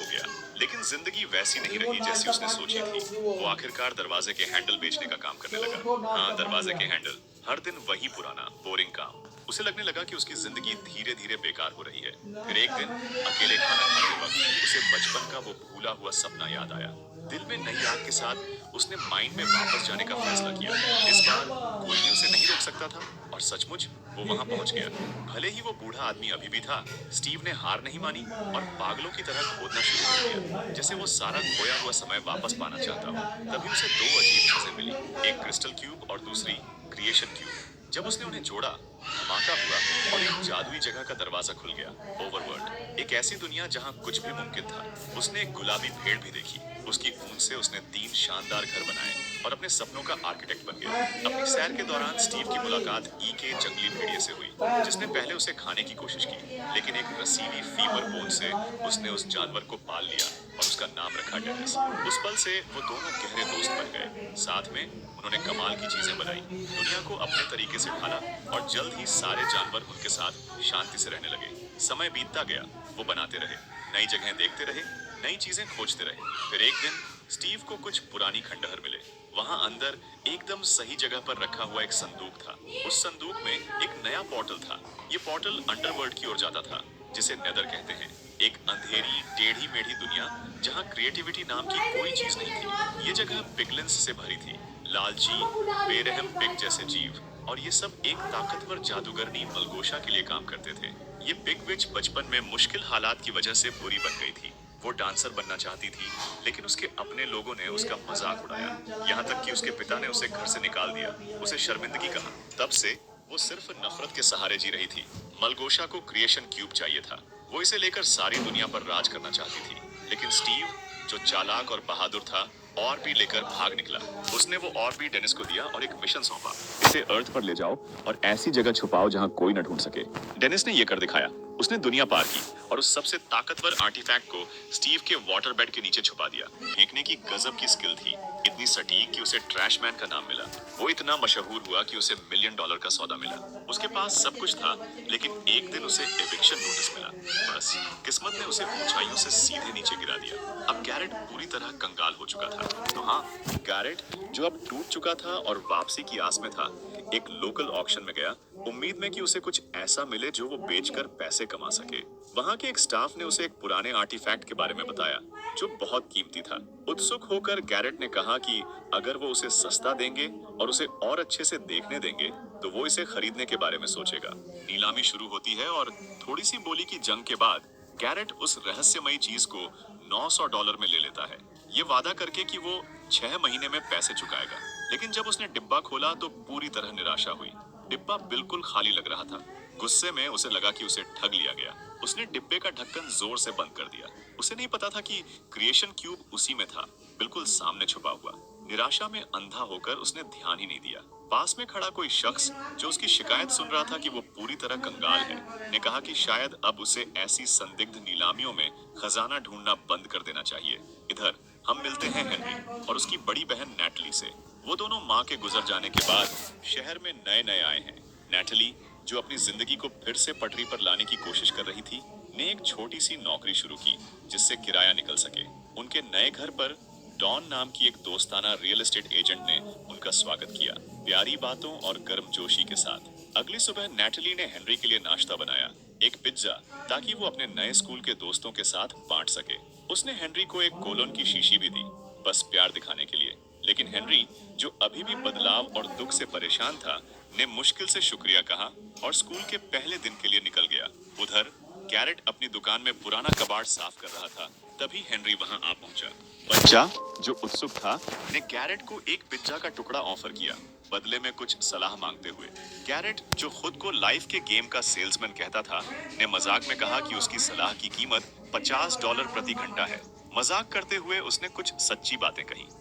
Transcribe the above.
गया, लेकिन जिंदगी वैसी नहीं रही जैसी उसने सोची थी। वो आखिरकार दरवाजे के हैंडल बेचने का काम करने लगा। हाँ, दरवाजे के हैंडल। हर दिन वही पुराना बोरिंग काम। उसे लगने लगा कि उसकी जिंदगी धीरे धीरे बेकार हो रही है। फिर एक दिन अकेले खाना खाते वक्त उसे बचपन का वो भूला हुआ सपना याद आया। दिल में नई आग के साथ उसने माइंड में वापस जाने का फैसला किया। इस बार कोई भी उसे नहीं रोक सकता था और सचमुच वो वहां पहुंच गया। भले ही वो बूढ़ा आदमी अभी भी था, स्टीव ने हार नहीं मानी और पागलों की तरह खोदना शुरू कर दिया, जैसे वो सारा खोया हुआ समय वापस पाना चाहता हो। तभी उसे दो अजीब चीजें मिली, एक क्रिस्टल क्यूब और दूसरी क्रिएशन क्यूब। जब उसने उन्हें जोड़ा, धमाका हुआ और एक जादुई जगह का दरवाजा खुल गया। ओवरवर्ल्ड, एक ऐसी दुनिया जहां कुछ भी मुमकिन था। उसने एक गुलाबी भेड़ भी देखी। उसकी ऊन से उसने 3 शानदार घर बनाए और अपने सपनों का आर्किटेक्ट बन गया। अपनी सैर के दौरान स्टीव की मुलाकात ई के जंगली भेड़िए से हुई, जिसने पहले उसे खाने की कोशिश की, लेकिन एक रसीली फीवर बोन से उसने उस जानवर को पाल लिया और उसका नाम रखा डेनिस। उस पल से वो दोनों गहरे दोस्त बन गए। साथ में उन्होंने कमाल की चीजें बनाई, दुनिया को अपने तरीके से ढाला और जल्द ही सारे जानवर उनके साथ शांति से रहने लगे। समय बीतता गया, वो बनाते रहे, नई जगहें देखते रहे, नई चीजें खोजते रहे। फिर एक दिन स्टीव को कुछ पुरानी खंडहर मिले। वहां अंदर एकदम सही जगह पर रखा हुआ एक संदूक था। उस संदूक में एक नया पोर्टल था। ये पोर्टल अंडरवर्ल्ड की ओर जाता था, जिसे नेदर कहते हैं। एक अंधेरी टेढ़ी मेढ़ी दुनिया जहां क्रिएटिविटी नाम की कोई चीज नहीं थी। ये जगह पिगलिन्स से भरी थी, लालची बेरहम पिग जैसे जीव, और ये सब एक ताकतवर जादूगरनी मलगोशा के लिए काम करते थे। ये पिग विच बचपन में मुश्किल हालात की वजह से बुरी बन गई थी। वो डांसर बनना चाहती थी, लेकिन उसके अपने लोगों ने उसका मजाक उड़ाया, यहाँ तक कि उसके पिता ने उसे घर से निकाल दिया, उसे शर्मिंदगी कहा। तब से वो सिर्फ नफरत के सहारे जी रही थी। मलगोशा को क्रिएशन क्यूब चाहिए था। वो इसे लेकर सारी दुनिया पर राज करना चाहती थी, लेकिन स्टीव, जो चालाक और बहादुर था, और भी लेकर भाग निकला। उसने वो और भी डेनिस को दिया और एक मिशन सौंपा, इसे अर्थ पर ले जाओ और ऐसी जगह छुपाओ जहां कोई न ढूंढ सके। डेनिस ने ये कर दिखाया। उसने दुनिया पार की और उस सबसे ताकतवर आर्टिफैक्ट को स्टीव के वाटर बेड के नीचे छुपा दिया। फेंकने की गजब की स्किल थी, इतनी सटीक कि उसे ट्रैश मैन का नाम मिला। वो इतना मशहूर हुआ कि उसे $1 मिलियन का सौदा मिला। उसके पास सब कुछ था, लेकिन एक दिन उसे एविक्शन नोटिस मिला। बस किस्मत ने उसे ऊंचाइयों से सीधे नीचे गिरा दिया। अब गैरेट पूरी तरह कंगाल हो चुका था। तो हाँ, गैरेट, जो अब टूट चुका था और वापसी की आस में था, एक लोकल ऑक्शन में गया, उम्मीद में कि उसे कुछ ऐसा मिले जो वो बेचकर पैसे कमा सके। वहां के एक स्टाफ ने उसे एक पुराने आर्टिफैक्ट के बारे में बताया, जो बहुत कीमती था। उत्सुक होकर गैरेट ने कहा कि अगर वो उसे सस्ता देंगे और उसे और अच्छे से देखने देंगे, तो वो इसे खरीदने के बारे में सोचेगा। नीलामी शुरू होती है और थोड़ी सी बोली की जंग के बाद गैरेट उस रहस्यमयी चीज को $900 में ले लेता है, ये वादा करके कि वो 6 महीने में पैसे चुकाएगा। लेकिन जब उसने डिब्बा खोला तो पूरी तरह निराशा हुई। डिब्बा बिल्कुल खाली लग रहा था। गुस्से में उसे लगा कि उसे ठग लिया गया। उसने डिब्बे का ढक्कन जोर से बंद कर दिया। उसे नहीं पता था कि क्रिएशन क्यूब उसी में था, बिल्कुल सामने छुपा हुआ। निराशा में अंधा होकर उसने ध्यान ही नहीं दिया। पास में खड़ा कोई शख्स, जो उसकी शिकायत सुन रहा था कि वो पूरी तरह कंगाल है, ने कहा कि शायद अब उसे ऐसी संदिग्ध नीलामियों में खजाना ढूंढना बंद कर देना चाहिए। इधर हम मिलते हैं हेनरी और उसकी बड़ी बहन नैटली से। वो दोनों माँ के गुजर जाने के बाद शहर में नए नए आए हैं। नैटली, जो अपनी जिंदगी को फिर से पटरी पर लाने की कोशिश कर रही थी, ने एक छोटी सी नौकरी शुरू की, जिससे किराया निकल सके। उनके नए घर पर डॉन नाम की एक दोस्ताना रियल एस्टेट एजेंट ने उनका स्वागत किया, प्यारी बातों और गर्मजोशी के साथ। अगली सुबह नैटली ने हेनरी के लिए नाश्ता बनाया, एक पिज्जा, ताकि वो अपने नए स्कूल के दोस्तों के साथ बांट सके। उसने हेनरी को एक कोलोन की शीशी भी दी, बस प्यार दिखाने के लिए। लेकिन हेनरी, जो अभी भी बदलाव और दुख से परेशान था, ने मुश्किल से शुक्रिया कहा और स्कूल के पहले दिन के लिए निकल गया। उधर गैरेट अपनी दुकान में पुराना कबाड़ साफ कर रहा था, तभी हेनरी वहां आ पहुंचा। बच्चा, जो उत्सुक था, ने गैरेट को एक पिज्जा का टुकड़ा ऑफर किया, बदले में कुछ सलाह मांगते हुए। गैरेट, जो खुद को लाइफ के गेम का सेल्समैन कहता था, ने मजाक में कहा कि उसकी सलाह की कीमत $50 प्रति घंटा है। मजाक करते हुए उसने कुछ सच्ची बातें कही।